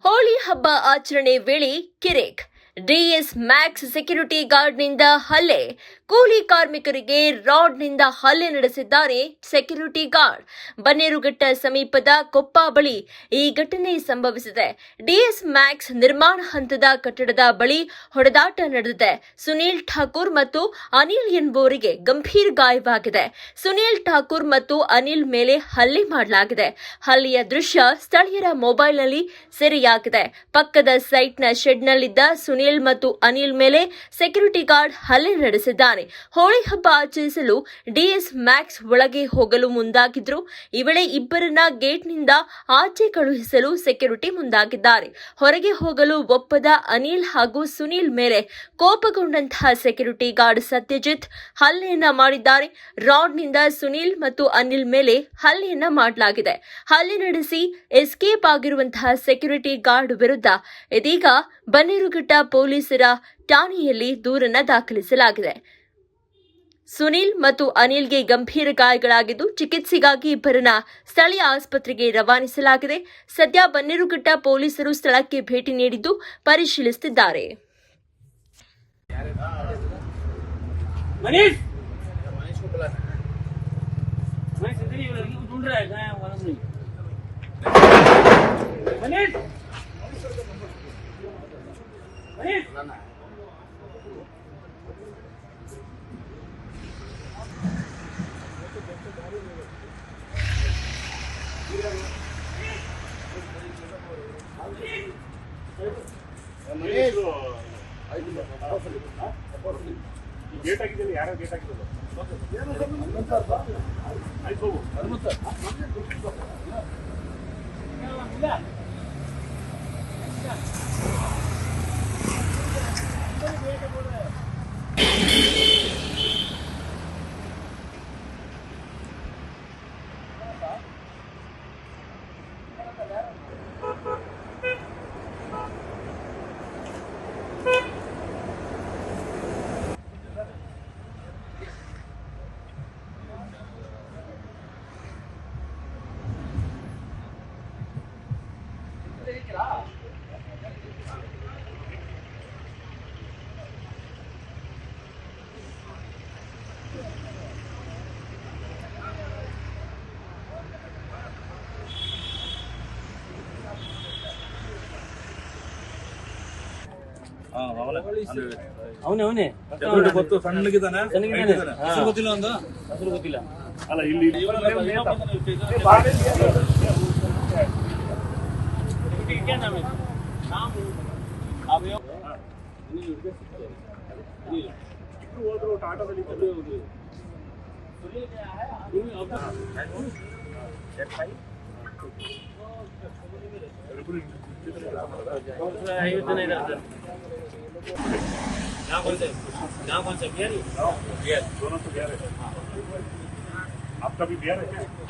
ಹೋಳಿ ಹಬ್ಬ ಆಚರಣೆ ವೇಳೆ ಕಿರಿಕ್ ಡಿಎಸ್ ಮ್ಯಾಕ್ಸ್ ಸೆಕ್ಯೂರಿಟಿ ಗಾರ್ಡ್ನಿಂದ ಹಲ್ಲೆ. ಕೂಲಿ ಕಾರ್ಮಿಕರಿಗೆ ರಾಡ್ನಿಂದ ಹಲ್ಲೆ ನಡೆಸಿದ್ದಾರೆ ಸೆಕ್ಯೂರಿಟಿ ಗಾರ್ಡ್. ಬನ್ನೇರುಘಟ್ಟ ಸಮೀಪದ ಕೊಪ್ಪ ಬಳಿ ಈ ಘಟನೆ ಸಂಭವಿಸಿದೆ. ಡಿಎಸ್ ಮ್ಯಾಕ್ಸ್ ನಿರ್ಮಾಣ ಹಂತದ ಕಟ್ಟಡದ ಬಳಿ ಹೊಡೆದಾಟ ನಡೆದಿದೆ. ಸುನೀಲ್ ಠಾಕೂರ್ ಮತ್ತು ಅನಿಲ್ ಎಂಬುವರಿಗೆ ಗಂಭೀರ ಗಾಯವಾಗಿದೆ. ಸುನೀಲ್ ಠಾಕೂರ್ ಮತ್ತು ಅನಿಲ್ ಮೇಲೆ ಹಲ್ಲೆ ಮಾಡಲಾಗಿದೆ. ಹಲ್ಲೆಯ ದೃಶ್ಯ ಸ್ಥಳೀಯರ ಮೊಬೈಲ್ನಲ್ಲಿ ಸೆರೆಯಾಗಿದೆ. ಪಕ್ಕದ ಸೈಟ್ನ ಶೆಡ್ನಲ್ಲಿದ್ದ ಸುನೀಲ್ ಮತ್ತು ಅನಿಲ್ ಮೇಲೆ ಸೆಕ್ಯೂರಿಟಿ ಗಾರ್ಡ್ ಹಲ್ಲೆ ನಡೆಸಿದ್ದಾನೆ. ಹೋಳಿ ಹಬ್ಬ ಆಚರಿಸಲು ಡಿಎಸ್ ಮ್ಯಾಕ್ಸ್ ಒಳಗೆ ಹೋಗಲು ಮುಂದಾಗಿದ್ರು. ಈ ವೇಳೆ ಇಬ್ಬರನ್ನ ಗೇಟ್ನಿಂದ ಆಚೆ ಕಳುಹಿಸಲು ಸೆಕ್ಯೂರಿಟಿ ಮುಂದಾಗಿದ್ದಾರೆ. ಹೊರಗೆ ಹೋಗಲು ಒಪ್ಪದ ಅನಿಲ್ ಹಾಗೂ ಸುನೀಲ್ ಮೇಲೆ ಕೋಪಗೊಂಡಂತಹ ಸೆಕ್ಯೂರಿಟಿ ಗಾರ್ಡ್ ಸತ್ಯಜಿತ್ ಹಲ್ಲೆಯನ್ನ ಮಾಡಿದ್ದಾರೆ. ರಾಡ್ನಿಂದ ಸುನೀಲ್ ಮತ್ತು ಅನಿಲ್ ಮೇಲೆ ಹಲ್ಲೆಯನ್ನ ಮಾಡಲಾಗಿದೆ. ಹಲ್ಲೆ ನಡೆಸಿ ಎಸ್ಕೇಪ್ ಆಗಿರುವಂತಹ ಸೆಕ್ಯೂರಿಟಿ ಗಾರ್ಡ್ ವಿರುದ್ಧ ಇದೀಗ ಬನ್ನೇರುಘಟ್ಟ ಪೊಲೀಸರ ಠಾಣೆಯಲ್ಲಿ ದೂರನ್ನ ದಾಖಲಿಸಲಾಗಿದೆ. ಸುನೀಲ್ ಮತ್ತು ಅನಿಲ್ಗೆ ಗಂಭೀರ ಗಾಯಗಳಾಗಿದ್ದು ಚಿಕಿತ್ಸೆಗಾಗಿ ಇಬ್ಬರನ್ನ ಸ್ಥಳೀಯ ಆಸ್ಪತ್ರೆಗೆ ರವಾನಿಸಲಾಗಿದೆ. ಸದ್ಯ ಬನ್ನೇರುಘಟ್ಟ ಪೊಲೀಸರು ಸ್ಥಳಕ್ಕೆ ಭೇಟಿ ನೀಡಿದ್ದು ಪರಿಶೀಲಿಸುತ್ತಿದ್ದಾರೆ. ಗೇಟ್ ಹಾಕಿದ್ದೀನಿ, ಯಾರೋ ಗೇಟ್ ಹಾಕಿದ್ರು ಆಯ್ತು. ಅವನೇ ಗೊತ್ತು, ಸಣ್ಣಗಿದ್ದಾನೆ, ಗೊತ್ತಿಲ್ಲ ಒಂದು ಹೆಸರು ಗೊತ್ತಿಲ್ಲ. ಅಲ್ಲ ಇಲ್ಲಿ ಹೋದ್ರು ಟಾಟಾದಲ್ಲಿ दोनों तो बिहार है। आपका भी बिहार है क्या?